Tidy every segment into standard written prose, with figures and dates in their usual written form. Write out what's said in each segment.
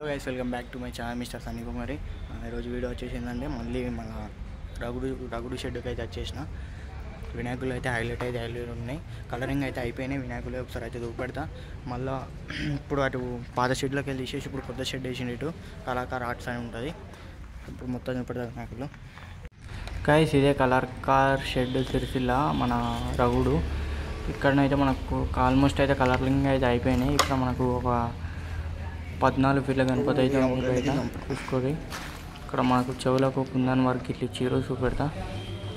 Hello guys, welcome back to my channel mister Sunny Kumari. ఈరోజు video వచ్చేసిందంటే మళ్ళీ మన రగుడు షెడ్కి అయితే వచ్చేసిన. వినాయకులు అయితే హైలైట్ ఉన్నాయి, కలరింగ్ అయితే అయిపోయినాయి. వినాయకులు ఒకసారి అయితే చూపెడతా. మళ్ళీ ఇప్పుడు అటు పాత షెడ్లోకి వెళ్ళి తీసేసి ఇప్పుడు కొత్త షెడ్ వేసిండు. ఇటు కళాకార్ ఆర్ట్స్ అని ఉంటుంది. ఇప్పుడు మొత్తం చూపెడతా వినాయకులు. గైస్, ఇదే కలర్కార్ షెడ్ సిరిసిల్ల మన రగుడు. ఇక్కడనైతే మనకు ఆల్మోస్ట్ అయితే కలరింగ్ అయితే అయిపోయినాయి. ఇక్కడ మనకు ఒక 14 ఫీట్ల గణపతి అయితే చూసుకోండి. ఇక్కడ మనకు చెవులకు కుందన్ వర్క్ ఇట్లా ఇచ్చారు, చూపెడతా.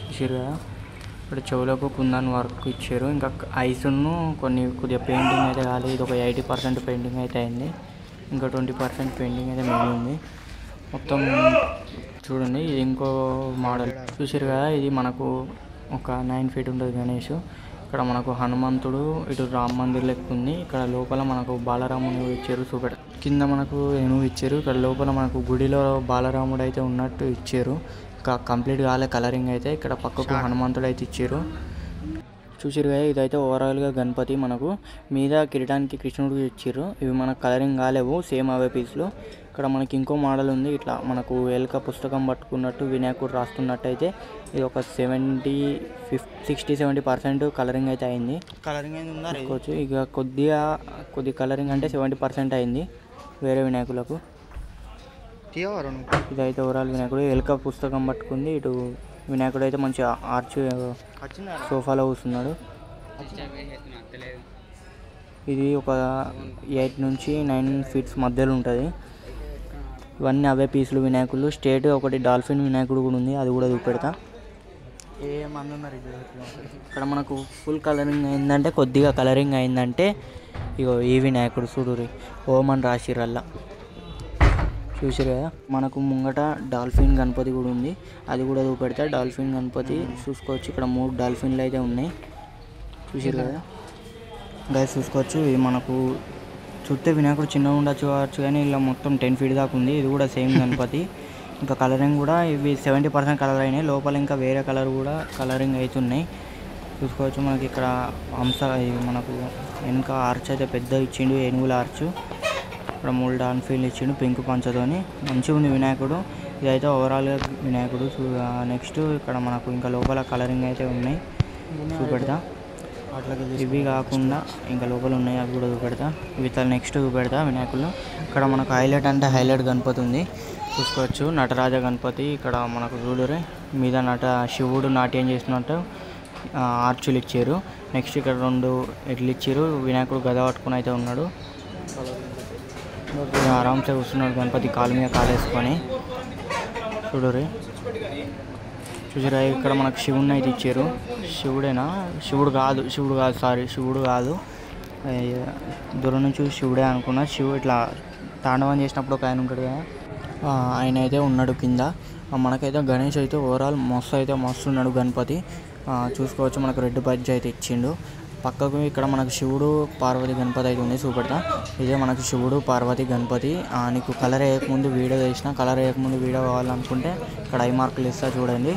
చూసారు కదా, ఇక్కడ చెవులకు కుందన్ వర్క్ ఇచ్చారు. ఇంకా ఐస్ను కొద్దిగా పెయింటింగ్ అయితే కాలేదు. ఇది ఒక 80% పెయింటింగ్ అయితే అయింది. ఇంకా 20% పెయింటింగ్ అయితే మిగిలింది. మొత్తం చూడండి, ఇది ఇంకో మోడల్. చూసారు కదా, ఇది మనకు ఒక 9 ఫీట్ ఉంటుంది గణేష్. ఇక్కడ మనకు హనుమంతుడు, ఇటు రామ్ మందిర్ లెక్క ఉంది. ఇక్కడ లోపల మనకు బాలరాముని ఇచ్చారు, చూపెడ కింద మనకు ఏనుగు ఇచ్చారు. ఇక్కడ లోపల మనకు గుడిలో బాలరాముడు అయితే ఉన్నట్టు ఇచ్చారు. ఇంకా కంప్లీట్ కాలే కలరింగ్ అయితే. ఇక్కడ పక్కకు హనుమంతుడు అయితే ఇచ్చారు. చూసారు కదా, ఇదైతే ఓవరాల్గా గణపతి. మనకు మీద కిరీటానికి కృష్ణుడు ఇచ్చారు. ఇవి మనకు కలరింగ్ కాలేవు, సేమ్ అవే పీస్లు. ఇక్కడ మనకి ఇంకో మోడల్ ఉంది. ఇట్లా మనకు ఎలుక పుస్తకం పట్టుకున్నట్టు వినాయకుడు రాస్తున్నట్టు అయితే ఇది ఒక 60-70% కలరింగ్ అయితే అయింది. కలరింగ్ అయింది ఉందా ఇక కొద్ది కలరింగ్ అంటే 70% అయింది వేరే వినాయకులకు. ఇదైతే ఓవరాల్ వినాయకుడు ఎలుక పుస్తకం పట్టుకుంది. ఇటు వినాయకుడు అయితే మంచి ఆర్చ్ సోఫాలో కూర్చున్నాడు. ఇది ఒక 8 నుంచి 9 ఫీట్స్ మధ్యలో ఉంటుంది. ఇవన్నీ అవే పీసులు వినాయకులు. స్టేట్ ఒకటి డాల్ఫిన్ వినాయకుడు కూడా ఉంది, అది కూడా చూపెడతా. ఏమంది ఉన్నారు ఇక్కడ మనకు ఫుల్ కలరింగ్ అయిందంటే, కొద్దిగా కలరింగ్ అయిందంటే ఇగో ఈ వినాయకుడు చూడురి, ఓం అని రాసిరల్లా. చూసారు కదా, మనకు ముంగట డాల్ఫిన్ గణపతి కూడా ఉంది, అది కూడా చూపెడతా. డాల్ఫిన్ గణపతి చూసుకోవచ్చు. ఇక్కడ 3 డాల్ఫిన్లు అయితే ఉన్నాయి, చూసారు కదా గైస్, చూసుకోవచ్చు. ఇది మనకు చూస్తే వినాయకుడు చిన్నగా ఉండొచ్చు కానీ ఇలా మొత్తం 10 ఫీట్ దాకా ఉంది. ఇది కూడా సేమ్ గణపతి. ఇంకా కలరింగ్ కూడా ఇవి 70% కలర్ అయినాయి. లోపల ఇంకా వేరే కలర్ కూడా కలరింగ్ అవుతున్నాయి, చూసుకోవచ్చు. మనకి ఇక్కడ మనకు వెనుక ఆర్చ్ అయితే పెద్ద ఇచ్చిండు, ఏనుగుల ఆర్చ్. ఇక్కడ 3 డాల్ఫిన్లు ఇచ్చిండు పింక్ పంచతోని. మంచిగా ఉంది వినాయకుడు. ఇదైతే ఓవరాల్గా వినాయకుడు. నెక్స్ట్ ఇక్కడ మనకు ఇంకా లోపల కలరింగ్ అయితే ఉన్నాయి, చూపెడతా. ఇవి కాకుండా ఇంకా లోపల ఉన్నాయి, అవి కూడా చూపెడతా. ఇవి నెక్స్ట్ చూపెడతా వినాయకులు. ఇక్కడ మనకు హైలైట్ అంటే హైలైట్ గణపతి ఉంది, చూసుకోవచ్చు. నటరాజ గణపతి. ఇక్కడ మనకు చూడరే, మీద శివుడు నాట్యం చేస్తున్నట్టు ఆర్చులు ఇచ్చారు. నెక్స్ట్ ఇక్కడ 2 ఎడ్లు ఇచ్చారు. వినాయకుడు గద పట్టుకుని అయితే ఉన్నాడు, ఆరామ్సే కూర్చున్నాడు గణపతి, కాలు మీద కాలేసుకొని. చూడరే, చూసారా, ఇక్కడ మనకు శివుడిని అయితే ఇచ్చారు. శివుడు కాదు శివుడు కాదు, దూరం నుంచి శివుడే అనుకున్నా. శివుడు ఇట్లా తాండవం చేసినప్పుడు ఒక ఆయన ఉంటాడు కదా, ఆయన అయితే ఉన్నాడు కింద. మనకైతే గణేష్ అయితే ఓవరాల్ మస్తు ఉన్నాడు గణపతి, చూసుకోవచ్చు. మనకు రెడ్ బడ్జ్ అయితే ఇచ్చిండు. పక్కకు ఇక్కడ మనకు శివుడు పార్వతి గణపతి అయితే ఉంది, చూపెడతా. ఇదే మనకు శివుడు పార్వతి గణపతి. నీకు కలర్ వేయకముందు వీడియో వేసిన, కలర్ వేయకముందు వీడియో కావాలనుకుంటే ఇక్కడ ఐ మార్కులు ఇస్తా, చూడండి.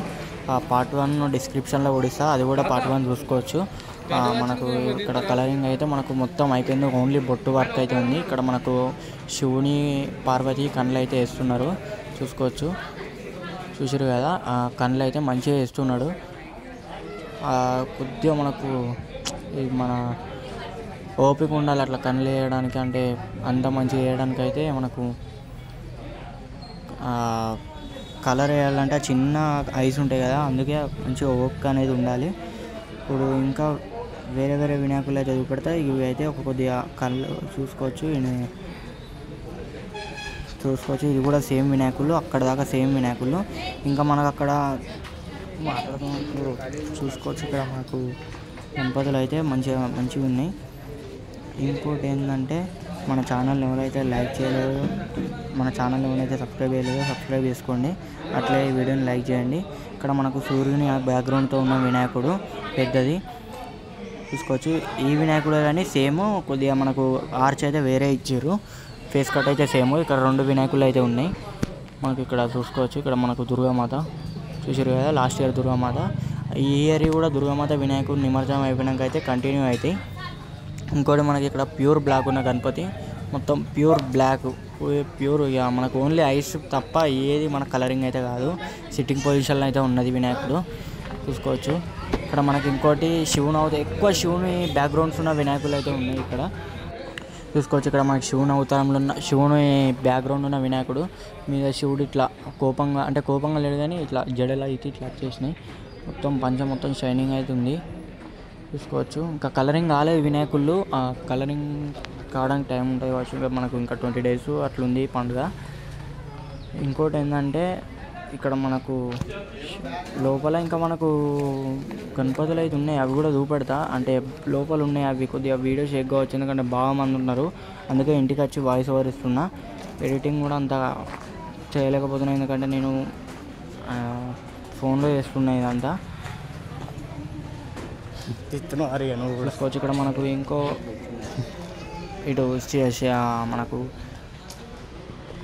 పార్ట్ 1 డిస్క్రిప్షన్లో కూడా ఇస్తా, అది కూడా పార్ట్ 1 చూసుకోవచ్చు. మనకు ఇక్కడ కలరింగ్ అయితే మనకు మొత్తం అయిపోయింది. ఓన్లీ బొట్టు వర్క్ అయితే ఉంది. ఇక్కడ మనకు శివుని పార్వతి కళ్ళు అయితే వేస్తున్నారు, చూసుకోవచ్చు. చూసారు కదా, కళ్ళు అయితే మంచిగా వేస్తున్నాడు. కొద్దిగా మనకు మన ఓపిక ఉండాలి అట్లా కళ్ళు వేయడానికి, అంటే అంత మంచిగా వేయడానికి. అయితే మనకు కలర్ వేయాలంటే చిన్న ఐస్ ఉంటాయి కదా, అందుకే మంచిగా ఓపిక అనేది ఉండాలి. ఇప్పుడు ఇంకా వేరే వినాయకులు అయితే చూపెడతాయి. ఇవి అయితే కొద్దిగా కళ్ళు చూసుకోవచ్చు. ఇది కూడా సేమ్ వినాయకులు, అక్కడ దాకా సేమ్ వినాయకులు. ఇంకా మనకు అక్కడ చూసుకోవచ్చు. ఇక్కడ మనకు గణపతులు అయితే మంచిగా ఉన్నాయి. ఇంకోటి ఏంటంటే, మన ఛానల్ ఎవరైతే లైక్ చేయలేదో, మన ఛానల్ ఎవరైతే సబ్స్క్రైబ్ చేయలేదో సబ్స్క్రైబ్ చేసుకోండి. అట్లే ఈ వీడియోని లైక్ చేయండి. ఇక్కడ మనకు సూర్యుని బ్యాక్గ్రౌండ్తో ఉన్న వినాయకుడు పెద్దది, చూసుకోవచ్చు. ఈ వినాయకుడు కానీ సేమ్, కొద్దిగా మనకు ఆర్చ్ అయితే వేరే ఇచ్చారు, ఫేస్ కట్ అయితే సేమ్. ఇక్కడ 2 వినాయకులు అయితే ఉన్నాయి మనకి, ఇక్కడ చూసుకోవచ్చు. ఇక్కడ మనకు దుర్గామాత, చూసారు కదా, లాస్ట్ ఇయర్ దుర్గామాత. ఈ ఇయర్ కూడా దుర్గామాత వినాయకుడు నిమజ్జనం అయిపోయినాక అయితే కంటిన్యూ అవుతాయి. ఇంకోటి మనకి ఇక్కడ ప్యూర్ బ్లాక్ ఉన్న గణపతి, మొత్తం ప్యూర్ బ్లాక్ ప్యూర్. ఇక మనకు ఓన్లీ ఐస్ తప్ప ఏది మన కలరింగ్ అయితే కాదు. సిట్టింగ్ పొజిషన్లో అయితే ఉన్నది వినాయకుడు, చూసుకోవచ్చు. ఇక్కడ మనకి ఇంకోటి శివుని అవుతాయి, ఎక్కువ శివుని బ్యాక్గ్రౌండ్స్ ఉన్న వినాయకులు అయితే ఉన్నాయి ఇక్కడ చూసుకోవచ్చు. ఇక్కడ మనకి శివుని అవతారంలో ఉన్న శివుని బ్యాక్గ్రౌండ్ ఉన్న వినాయకుడు మీద శివుడు ఇట్లా కోపంగా, అంటే కోపంగా లేడు కానీ ఇట్లా జడలు అయితే ఇట్లా వచ్చేసినాయి. మొత్తం పంచ మొత్తం షైనింగ్ అవుతుంది చూసుకోవచ్చు. ఇంకా కలరింగ్ కాలేదు వినాయకుళ్ళు, కలరింగ్ కావడానికి టైం ఉంటుంది కావచ్చు. మనకు ఇంకా 20 days అట్లుంది పండుగ. ఇంకోటి ఏంటంటే ఇక్కడ మనకు లోపల ఇంకా మనకు గణపతులు అయితే ఉన్నాయి, అవి కూడా చూపెడతా. అంటే లోపల ఉన్నాయి, అవి కొద్దిగా వీడియో షేక్ కావచ్చు ఎందుకంటే బాగా మంది ఉన్నారు, అందుకే ఇంటికి వచ్చి వాయిస్ ఓవర్ ఇస్తున్నా. ఎడిటింగ్ కూడా అంత చేయలేకపోతున్నా ఎందుకంటే నేను ఫోన్లో చేస్తున్నా ఇదంతా. చూసుకోవచ్చు ఇక్కడ మనకు ఇంకో ఇటు మనకు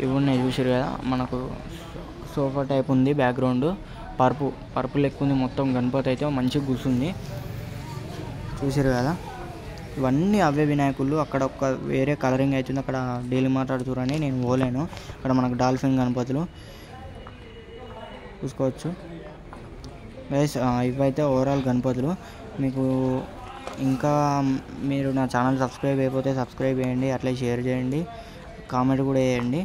ఇవి ఉన్నాయి చూసారు కదా, మనకు సోఫా టైప్ ఉంది, బ్యాక్గ్రౌండ్ పర్పుల్ ఎక్కువ ఉంది. మొత్తం గణపతి అయితే మంచిగా కూర్చుంది చూసారు కదా. ఇవన్నీ అవే వినాయకుళ్ళు. అక్కడ ఒక వేరే కలరింగ్ అవుతుంది, అక్కడ డైలీ మాట్లాడుతురని నేను పోలేను. అక్కడ మనకు డాల్ఫిన్ గణపతులు చూసుకోవచ్చు గైస్. ఇవైతే ఓవరాల్ గణపతులు. మీకు ఇంకా మీరు నా ఛానల్ సబ్స్క్రైబ్ అయిపోతే సబ్స్క్రైబ్ చేయండి, అట్లే షేర్ చేయండి, కామెంట్ కూడా చేయండి.